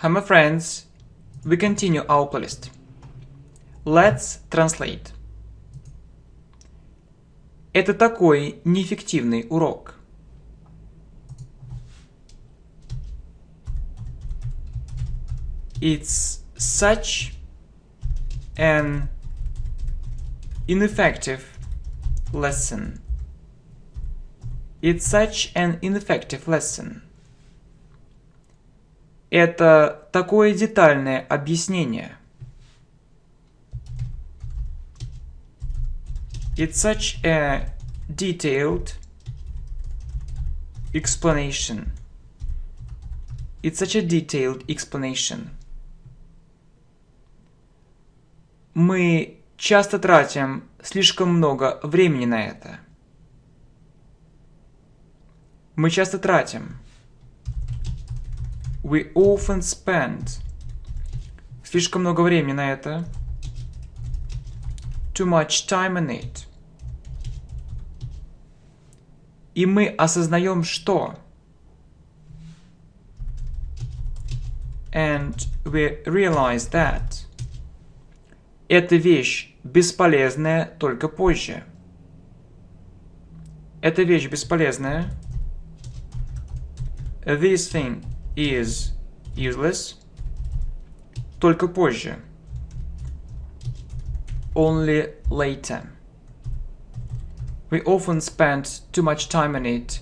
Hi my friends, we continue our playlist. Let's translate. Это такой неэффективный урок. It's such an ineffective lesson. It's such an ineffective lesson. Это такое детальное объяснение. It's such a detailed explanation. It's such a detailed explanation. Мы часто тратим слишком много времени на это. Мы часто тратим. We often spend. Слишком много времени на это. Too much time on it. И мы осознаем, что. And we realize that. Эта вещь бесполезная только позже. Эта вещь бесполезная. This thing is useless. Только позже. Only later. We often spend too much time on it,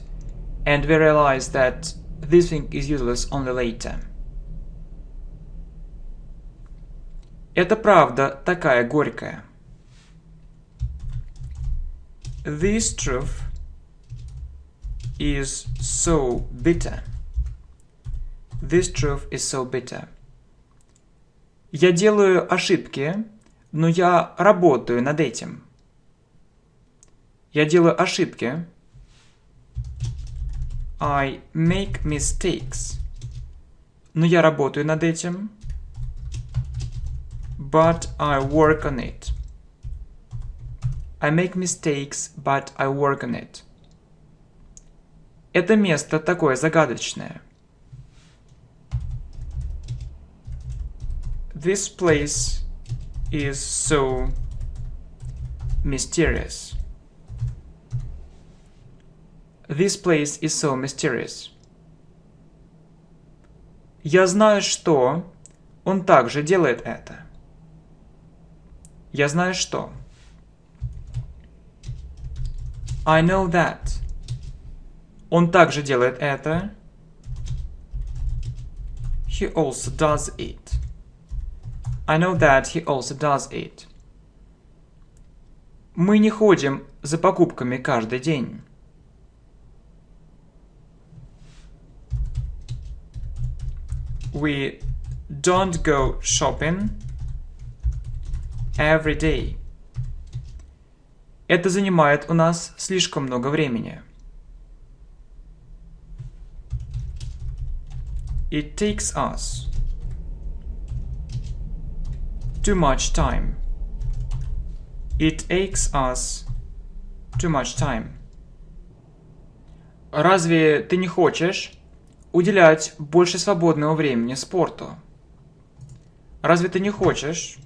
and we realize that this thing is useless only later. Это правда такая горькая. This truth is so bitter. This truth is so bitter. Я делаю ошибки, но я работаю над этим. Я делаю ошибки. I make mistakes. Но я работаю над этим. But I work on it. I make mistakes, but I work on it. Это место такое загадочное. This place is so mysterious. This place is so mysterious. Я знаю, что он также делает это. Я знаю, что. I know that. Он также делает это. He also does it. I know that he also does it. Мы не ходим за покупками каждый день. We don't go shopping every day. Это занимает у нас слишком много времени. It takes us too much time. It takes us too much time. Разве ты не хочешь уделять больше свободного времени спорту? Разве ты не хочешь?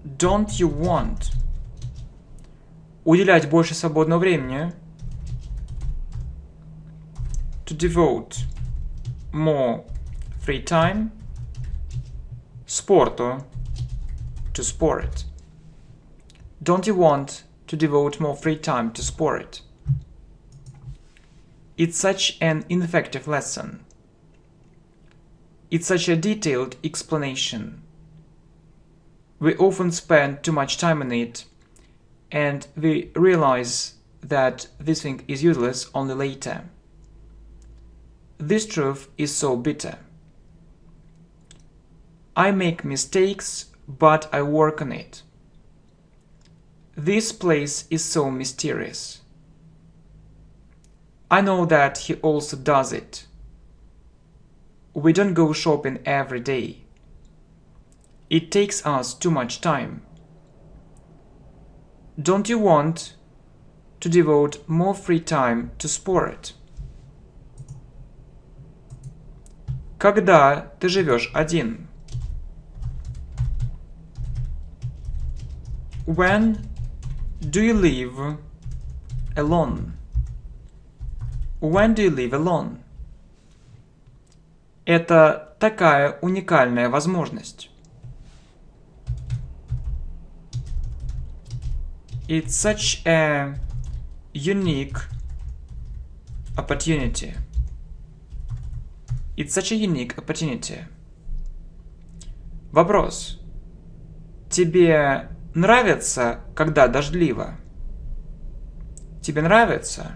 Don't you want уделять больше свободного времени? To devote more free time спорту. To sport. Don't you want to devote more free time to sport? It's such an ineffective lesson. It's such a detailed explanation. We often spend too much time on it, and we realize that this thing is useless only later. This truth is so bitter. I make mistakes, but I work on it. This place is so mysterious. I know that he also does it. We don't go shopping every day. It takes us too much time. Don't you want to devote more free time to sport? Когда ты живешь один? When do you live alone? When do you live alone? Это такая уникальная возможность. It's such a unique opportunity. It's such a unique opportunity. Вопрос. Тебе нравится, когда дождливо? Тебе нравится?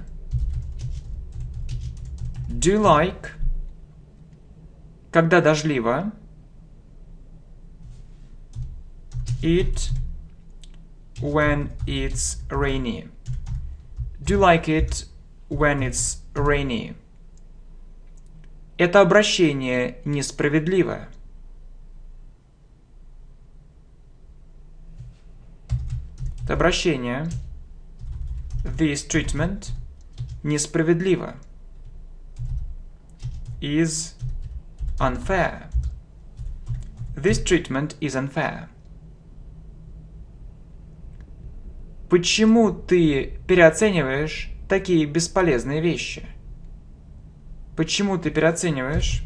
Do you like, когда дождливо? It when it's rainy. Do you like it when it's rainy? Это обращение несправедливое. Это обращение, this treatment, несправедливо. Is unfair. This treatment is unfair. Почему ты переоцениваешь такие бесполезные вещи? Почему ты переоцениваешь?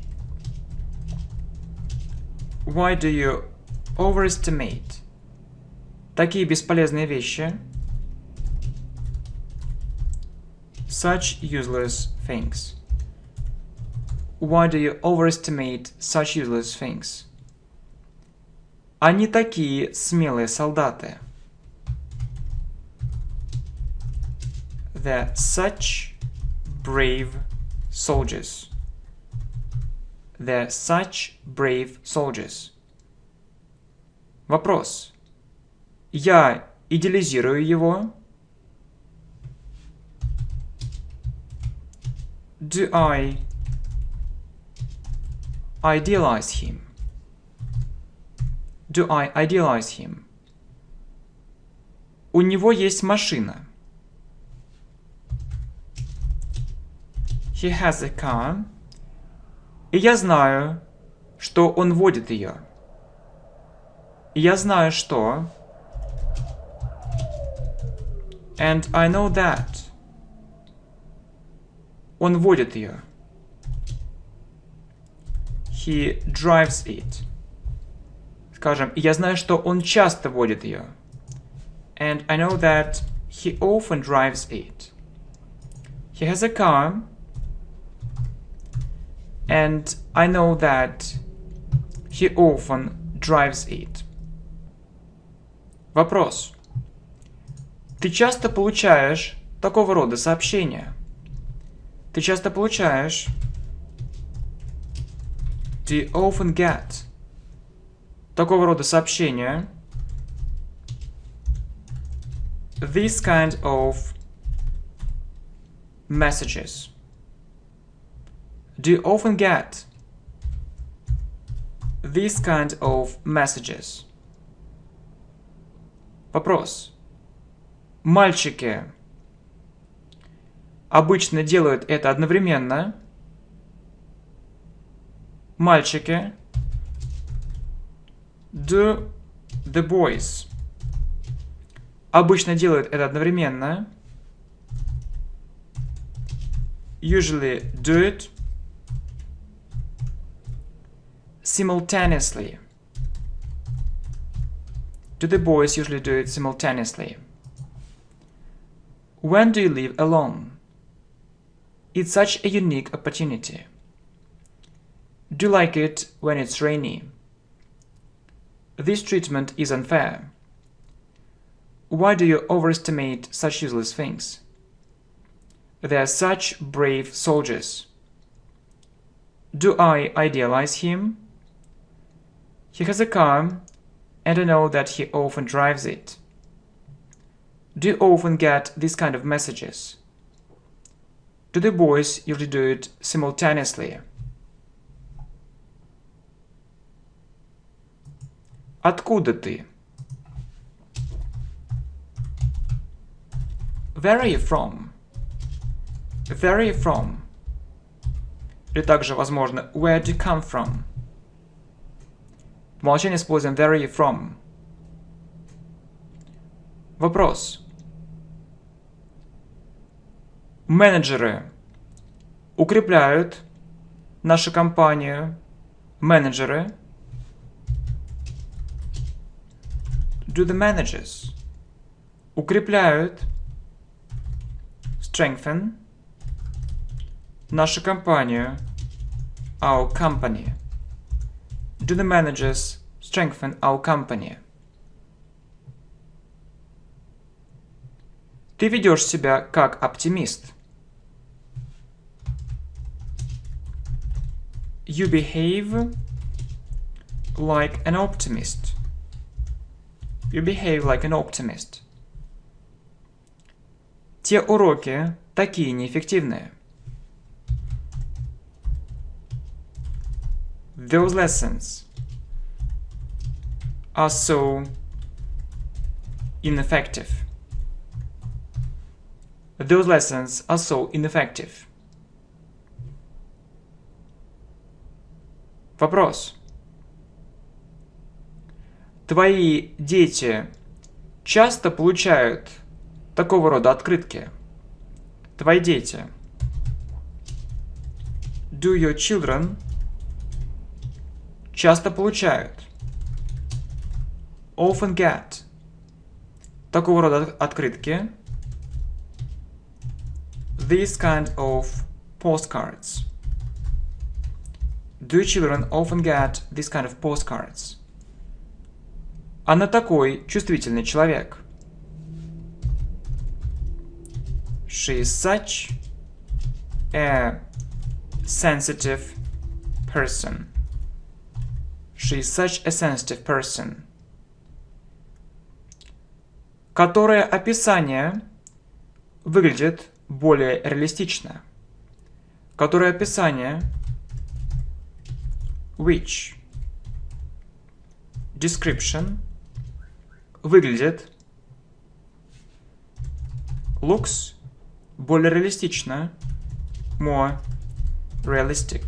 Why do you overestimate такие бесполезные вещи? Such useless things. Why do you overestimate such useless things? Они такие смелые солдаты. They're such brave soldiers. They're such brave soldiers. Вопрос. Я идеализирую его. Do I idealize him? Do I idealize him? У него есть машина. He has a car. И я знаю, что он водит ее. И я знаю, что... And I know that. Он водит ее. He drives it. Скажем, я знаю, что он часто водит ее. And I know that he often drives it. He has a car. And I know that he often drives it. Вопрос. Ты часто получаешь такого рода сообщения? Ты часто получаешь... Do you often get такого рода сообщения? This kind of messages. Do you often get this kind of messages? Вопрос. Мальчики обычно делают это одновременно. Мальчики. Do the boys обычно делают это одновременно. Usually do it simultaneously. Do the boys usually do it simultaneously? When do you live alone? It's such a unique opportunity. Do you like it when it's rainy? This treatment is unfair. Why do you overestimate such useless things? They are such brave soldiers. Do I idealize him? He has a car, and I know that he often drives it. Do you often get this kind of messages? Do the boys usually do it simultaneously? Откуда ты? Where are you from? Where are you from? Или также возможно where do you come from? В умолчании используем where are you from? Вопрос. Менеджеры укрепляют нашу компанию. Менеджеры. Do the managers укрепляют, strengthen, нашу компанию, our company. Do the managers strengthen our company? Ты ведешь себя как оптимист. You behave like an optimist. You behave like an optimist. Те уроки такие неэффективные. Those lessons are so ineffective. Those lessons are so ineffective. Вопрос. Твои дети часто получают такого рода открытки? Твои дети. Do your children часто получают? Often get такого рода открытки? These kind of postcards. Do children often get this kind of postcards? Она такой чувствительный человек. She is such a sensitive person. She is such a sensitive person. Которое описание выглядит более реалистично. Которое описание which description выглядит looks более реалистично, more realistic.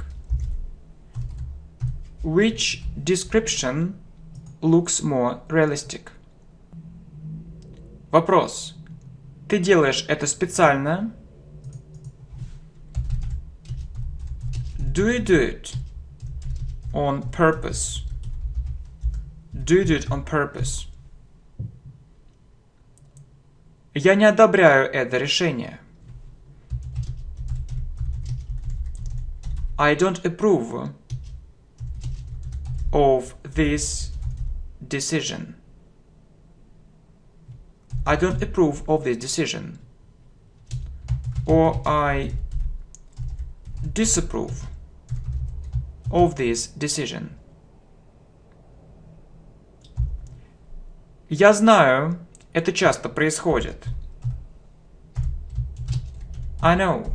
Which description looks more realistic? Вопрос. Ты делаешь это специально? Do you do it on purpose? Do you do it on purpose? Я не одобряю это решение. I don't approve of this decision. I don't approve of this decision. Or I disapprove of this decision. Я знаю, это часто происходит. I know.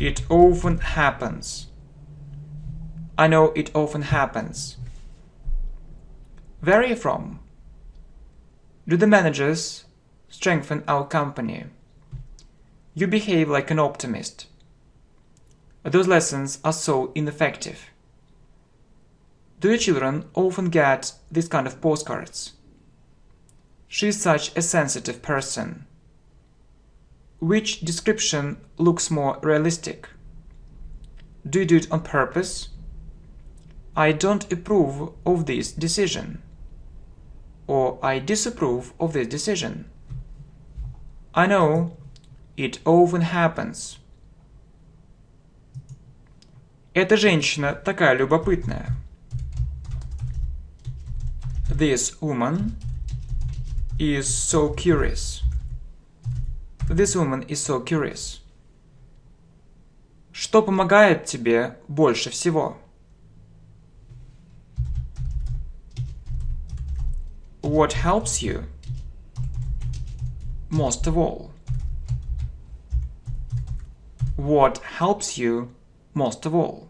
It often happens. I know it often happens. Where are you from? Do the managers strengthen our company? You behave like an optimist. Those lessons are so ineffective. Do your children often get this kind of postcards? She is such a sensitive person. Which description looks more realistic? Do you do it on purpose? I don't approve of this decision. Or I disapprove of this decision. I know it often happens. Эта женщина такая любопытная. This woman is so curious. This woman is so curious. Что помогает тебе больше всего? What helps you most of all? What helps you most of all?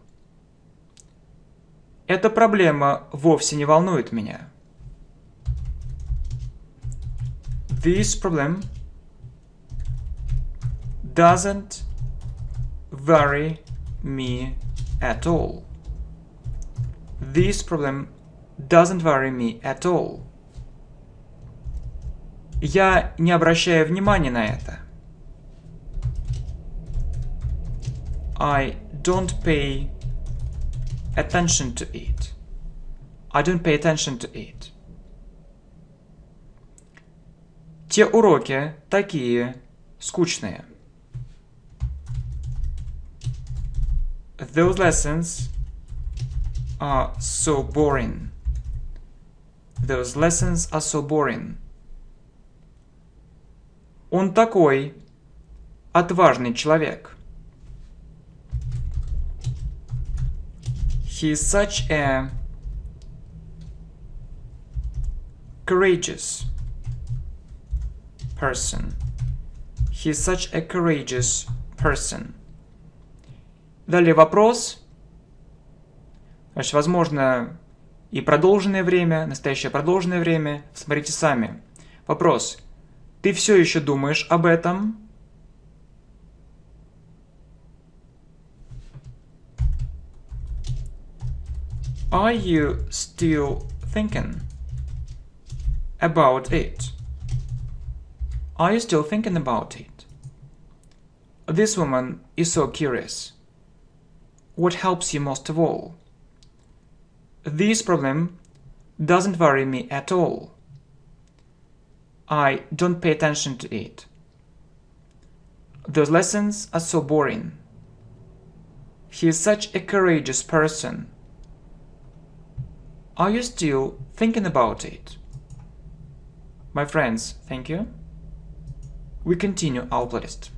Эта проблема вовсе не волнует меня. This problem doesn't worry me at all. This problem doesn't worry me at all. Я не обращаю внимания на это. I don't pay attention to it. I don't pay attention to it. Те уроки такие скучные. Those lessons are so boring. Those lessons are so boring. Он такой отважный человек. He is such a courageous person. He is such a courageous person. Далее вопрос. Значит, возможно, и продолженное время, настоящее продолженное время. Смотрите сами. Вопрос. Ты все еще думаешь об этом? Are you still thinking about it? Are you still thinking about it? This woman is so curious. What helps you most of all? This problem doesn't worry me at all. I don't pay attention to it. Those lessons are so boring. He is such a courageous person. Are you still thinking about it? My friends, thank you. We continue our playlist.